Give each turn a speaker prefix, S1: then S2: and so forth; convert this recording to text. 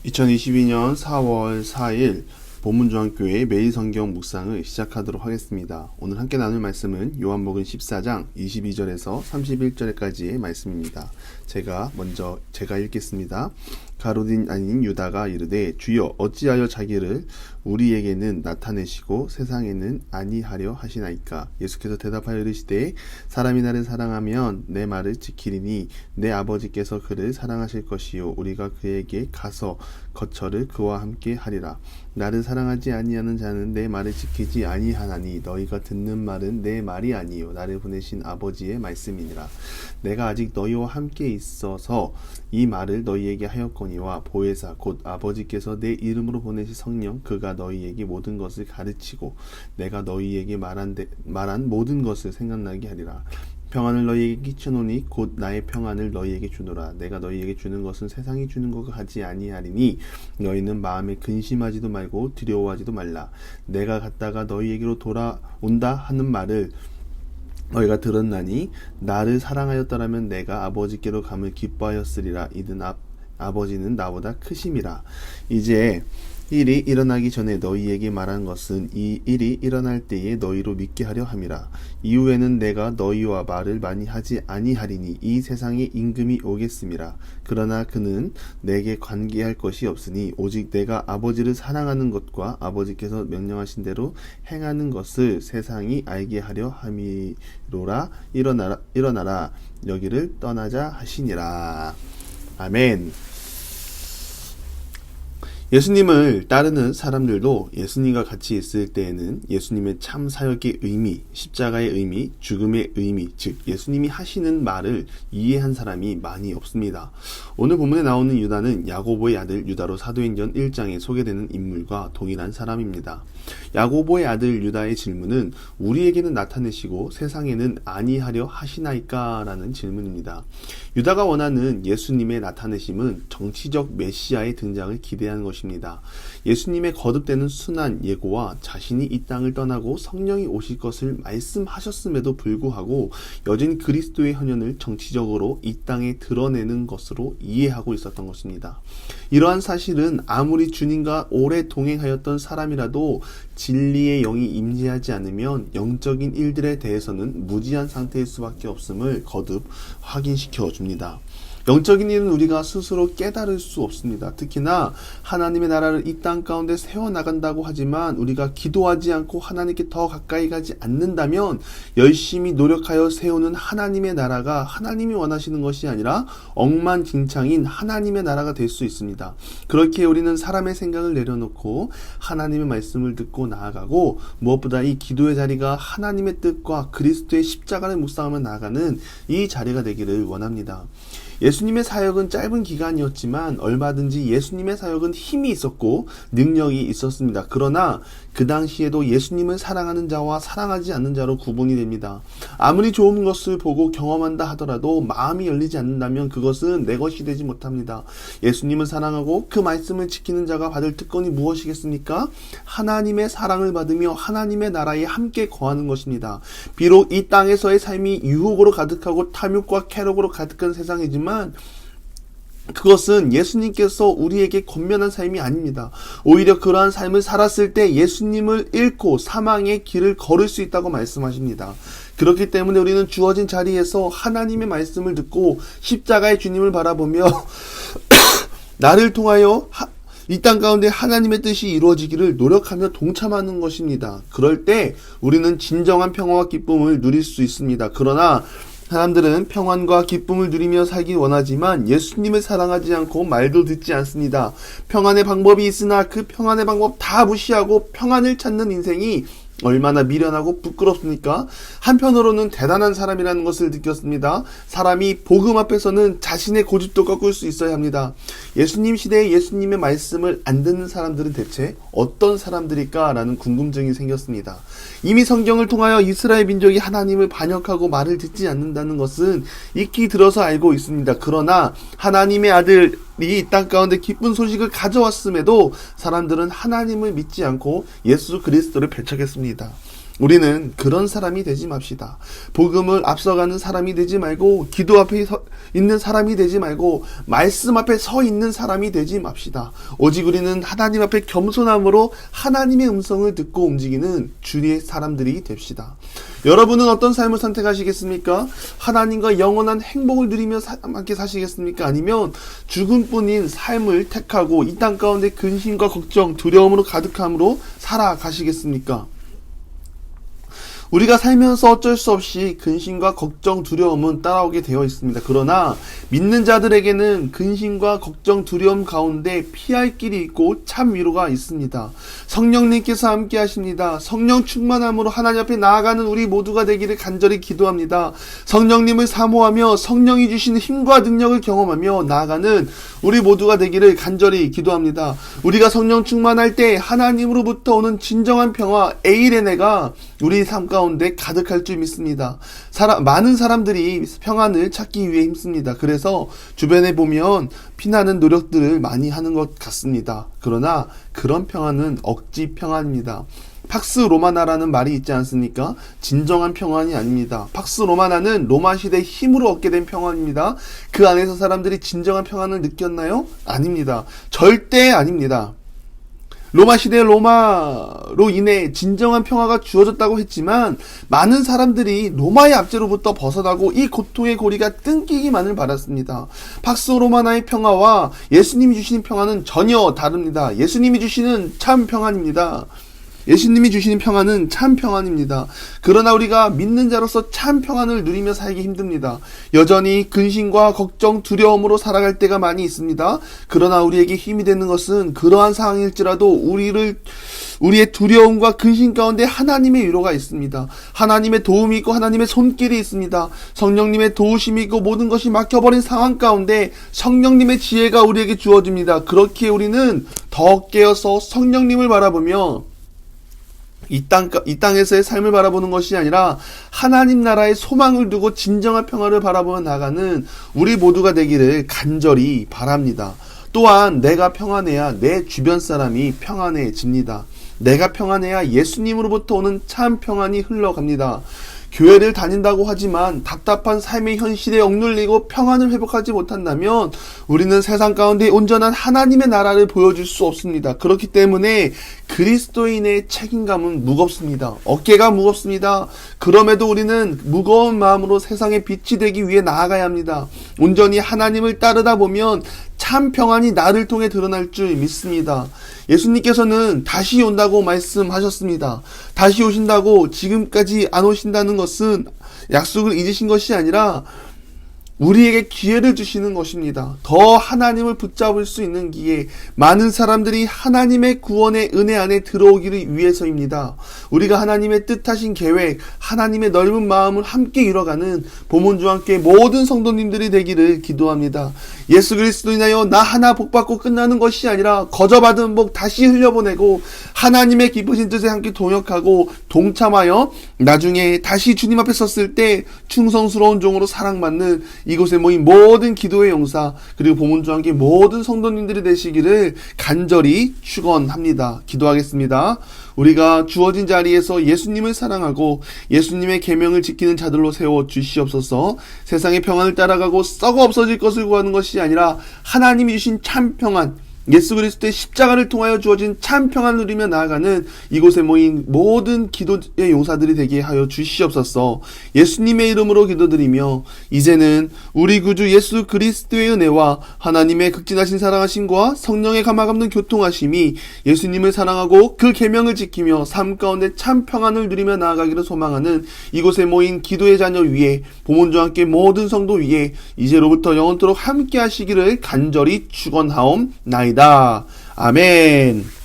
S1: 2022년 4월 4일 본문중앙교회 매일 성경 묵상을 시작하도록 하겠습니다. 오늘 함께 나눌 말씀은 요한복음 14장 22절에서 31절까지의 말씀입니다. 제가 읽겠습니다. 가룟 아닌 유다가 이르되 주여 어찌하여 자기를 우리에게는 나타내시고 세상에는 아니하려 하시나이까. 예수께서 대답하여 이르시되 사람이 나를 사랑하면 내 말을 지키리니 내 아버지께서 그를 사랑하실 것이요 우리가 그에게 가서 거처를 그와 함께 하리라. 나를 사랑하지 아니하는 자는 내 말을 지키지 아니하나니 너희가 듣는 말은 내 말이 아니요 나를 보내신 아버지의 말씀이니라. 내가 아직 너희와 함께 있어서 이 말을 너희에게 하였거니와 보혜사 곧 아버지께서 내 이름으로 보내신 성령 그가 너희에게 모든 것을 가르치고 내가 너희에게 말한 모든 것을 생각나게 하리라. 평안을 너희에게 끼쳐노니 곧 나의 평안을 너희에게 주노라. 내가 너희에게 주는 것은 세상이 주는 것과 같지 아니하리니 너희는 마음에 근심하지도 말고 두려워하지도 말라. 내가 갔다가 너희에게로 돌아온다 하는 말을 너희가 들었나니 나를 사랑하였더라면 내가 아버지께로 감을 기뻐하였으리라. 이든 아버지는 나보다 크심이라. 이제 일이 일어나기 전에 너희에게 말한 것은 이 일이 일어날 때에 너희로 믿게 하려 함이라. 이후에는 내가 너희와 말을 많이 하지 아니하리니 이 세상에 임금이 오겠음이라. 그러나 그는 내게 관계할 것이 없으니 오직 내가 아버지를 사랑하는 것과 아버지께서 명령하신 대로 행하는 것을 세상이 알게 하려 함이로라. 일어나라 여기를 떠나자 하시니라. 아멘. 예수님을 따르는 사람들도 예수님과 같이 있을 때에는 예수님의 참 사역의 의미, 십자가의 의미, 죽음의 의미, 즉 예수님이 하시는 말을 이해한 사람이 많이 없습니다. 오늘 본문에 나오는 유다는 야고보의 아들 유다로 사도행전 1장에 소개되는 인물과 동일한 사람입니다. 야고보의 아들 유다의 질문은 우리에게는 나타내시고 세상에는 아니하려 하시나이까? 라는 질문입니다. 유다가 원하는 예수님의 나타내심은 정치적 메시아의 등장을 기대하는 것입니다. 예수님의 거듭되는 순환 예고와 자신이 이 땅을 떠나고 성령이 오실 것을 말씀하셨음에도 불구하고 여진 그리스도의 현현을 정치적으로 이 땅에 드러내는 것으로 이해하고 있었던 것입니다. 이러한 사실은 아무리 주님과 오래 동행하였던 사람이라도 진리의 영이 임재하지 않으면 영적인 일들에 대해서는 무지한 상태일 수밖에 없음을 거듭 확인시켜 줍니다. 영적인 일은 우리가 스스로 깨달을 수 없습니다. 특히나 하나님의 나라를 이 땅 가운데 세워나간다고 하지만 우리가 기도하지 않고 하나님께 더 가까이 가지 않는다면 열심히 노력하여 세우는 하나님의 나라가 하나님이 원하시는 것이 아니라 억만진창인 하나님의 나라가 될 수 있습니다. 그렇게 우리는 사람의 생각을 내려놓고 하나님의 말씀을 듣고 나아가고 무엇보다 이 기도의 자리가 하나님의 뜻과 그리스도의 십자가를 묵상하며 나아가는 이 자리가 되기를 원합니다. 예수님의 사역은 짧은 기간이었지만 얼마든지 예수님의 사역은 힘이 있었고 능력이 있었습니다. 그러나 그 당시에도 예수님을 사랑하는 자와 사랑하지 않는 자로 구분이 됩니다. 아무리 좋은 것을 보고 경험한다 하더라도 마음이 열리지 않는다면 그것은 내 것이 되지 못합니다. 예수님을 사랑하고 그 말씀을 지키는 자가 받을 특권이 무엇이겠습니까? 하나님의 사랑을 받으며 하나님의 나라에 함께 거하는 것입니다. 비록 이 땅에서의 삶이 유혹으로 가득하고 탐욕과 쾌락으로 가득한 세상이지만 그것은 예수님께서 우리에게 권면한 삶이 아닙니다. 오히려 그러한 삶을 살았을 때 예수님을 잃고 사망의 길을 걸을 수 있다고 말씀하십니다. 그렇기 때문에 우리는 주어진 자리에서 하나님의 말씀을 듣고 십자가의 주님을 바라보며 나를 통하여 이 땅 가운데 하나님의 뜻이 이루어지기를 노력하며 동참하는 것입니다. 그럴 때 우리는 진정한 평화와 기쁨을 누릴 수 있습니다. 그러나 사람들은 평안과 기쁨을 누리며 살기 원하지만 예수님을 사랑하지 않고 말도 듣지 않습니다. 평안의 방법이 있으나 그 평안의 방법 다 무시하고 평안을 찾는 인생이 얼마나 미련하고 부끄럽습니까? 한편으로는 대단한 사람이라는 것을 느꼈습니다. 사람이 복음 앞에서는 자신의 고집도 꺾을 수 있어야 합니다. 예수님 시대에 예수님의 말씀을 안 듣는 사람들은 대체 어떤 사람들일까? 라는 궁금증이 생겼습니다. 이미 성경을 통하여 이스라엘 민족이 하나님을 반역하고 말을 듣지 않는다는 것은 익히 들어서 알고 있습니다. 그러나 하나님의 아들 이 땅 가운데 기쁜 소식을 가져왔음에도 사람들은 하나님을 믿지 않고 예수 그리스도를 배척했습니다. 우리는 그런 사람이 되지 맙시다. 복음을 앞서가는 사람이 되지 말고, 기도 앞에 있는 사람이 되지 말고, 말씀 앞에 서 있는 사람이 되지 맙시다. 오직 우리는 하나님 앞에 겸손함으로 하나님의 음성을 듣고 움직이는 주의 사람들이 됩시다. 여러분은 어떤 삶을 선택하시겠습니까? 하나님과 영원한 행복을 누리며 함께 사시겠습니까? 아니면 죽음뿐인 삶을 택하고 이 땅 가운데 근심과 걱정, 두려움으로 가득함으로 살아가시겠습니까? 우리가 살면서 어쩔 수 없이 근심과 걱정, 두려움은 따라오게 되어 있습니다. 그러나 믿는 자들에게는 근심과 걱정, 두려움 가운데 피할 길이 있고 참 위로가 있습니다. 성령님께서 함께 하십니다. 성령 충만함으로 하나님 앞에 나아가는 우리 모두가 되기를 간절히 기도합니다. 성령님을 사모하며 성령이 주시는 힘과 능력을 경험하며 나아가는 우리 모두가 되기를 간절히 기도합니다. 우리가 성령 충만할 때 하나님으로부터 오는 진정한 평화, 에이레네가 우리 삶 가운데 가득할 줄 믿습니다. 많은 사람들이 평안을 찾기 위해 힘씁니다. 그래서 주변에 보면 피나는 노력들을 많이 하는 것 같습니다. 그러나 그런 평안은 억지 평안입니다. 팍스 로마나라는 말이 있지 않습니까? 진정한 평안이 아닙니다. 팍스 로마나는 로마 시대의 힘으로 얻게 된 평안입니다. 그 안에서 사람들이 진정한 평안을 느꼈나요? 아닙니다. 절대 아닙니다. 로마 시대 로마로 인해 진정한 평화가 주어졌다고 했지만 많은 사람들이 로마의 압제로부터 벗어나고 이 고통의 고리가 끊기기만을 바랐습니다. 팍스 로마나의 평화와 예수님이 주시는 평화는 전혀 다릅니다. 예수님이 주시는 참 평안입니다. 예수님이 주시는 평안은 참 평안입니다. 그러나 우리가 믿는 자로서 참 평안을 누리며 살기 힘듭니다. 여전히 근심과 걱정, 두려움으로 살아갈 때가 많이 있습니다. 그러나 우리에게 힘이 되는 것은 그러한 상황일지라도 우리의 두려움과 근심 가운데 하나님의 위로가 있습니다. 하나님의 도움이 있고 하나님의 손길이 있습니다. 성령님의 도우심이 있고 모든 것이 막혀버린 상황 가운데 성령님의 지혜가 우리에게 주어집니다. 그렇기에 우리는 더 깨어서 성령님을 바라보며 이 땅에서의 삶을 바라보는 것이 아니라 하나님 나라의 소망을 두고 진정한 평화를 바라보며 나가는 우리 모두가 되기를 간절히 바랍니다. 또한 내가 평안해야 내 주변 사람이 평안해집니다. 내가 평안해야 예수님으로부터 오는 참 평안이 흘러갑니다. 교회를 다닌다고 하지만 답답한 삶의 현실에 억눌리고 평안을 회복하지 못한다면 우리는 세상 가운데 온전한 하나님의 나라를 보여줄 수 없습니다. 그렇기 때문에 그리스도인의 책임감은 무겁습니다. 어깨가 무겁습니다. 그럼에도 우리는 무거운 마음으로 세상의 빛이 되기 위해 나아가야 합니다. 온전히 하나님을 따르다 보면 참 평안이 나를 통해 드러날 줄 믿습니다. 예수님께서는 다시 온다고 말씀하셨습니다. 다시 오신다고 지금까지 안 오신다는 것은 약속을 잊으신 것이 아니라 우리에게 기회를 주시는 것입니다. 더 하나님을 붙잡을 수 있는 기회, 많은 사람들이 하나님의 구원의 은혜 안에 들어오기를 위해서입니다. 우리가 하나님의 뜻하신 계획, 하나님의 넓은 마음을 함께 이뤄가는 보문주와 함께 모든 성도님들이 되기를 기도합니다. 예수 그리스도 인하여 나 하나 복받고 끝나는 것이 아니라 거저받은 복 다시 흘려보내고 하나님의 기쁘신 뜻에 함께 동역하고 동참하여 나중에 다시 주님 앞에 섰을 때 충성스러운 종으로 사랑받는 이곳에 모인 모든 기도의 용사 그리고 보문주와 함께 모든 성도님들이 되시기를 간절히 축원합니다. 기도하겠습니다. 우리가 주어진 자리에서 예수님을 사랑하고 예수님의 계명을 지키는 자들로 세워 주시옵소서. 세상의 평안을 따라가고 썩어 없어질 것을 구하는 것이 아니라 하나님이 주신 참 평안, 예수 그리스도의 십자가를 통하여 주어진 참 평안을 누리며 나아가는 이곳에 모인 모든 기도의 용사들이 되게 하여 주시옵소서. 예수님의 이름으로 기도드리며 이제는 우리 구주 예수 그리스도의 은혜와 하나님의 극진하신 사랑하심과 성령의 감화감는 교통하심이 예수님을 사랑하고 그 계명을 지키며 삶 가운데 참 평안을 누리며 나아가기를 소망하는 이곳에 모인 기도의 자녀 위에 보문주와 함께 모든 성도 위에 이제로부터 영원토록 함께 하시기를 간절히 축원하옵나이다. 아멘.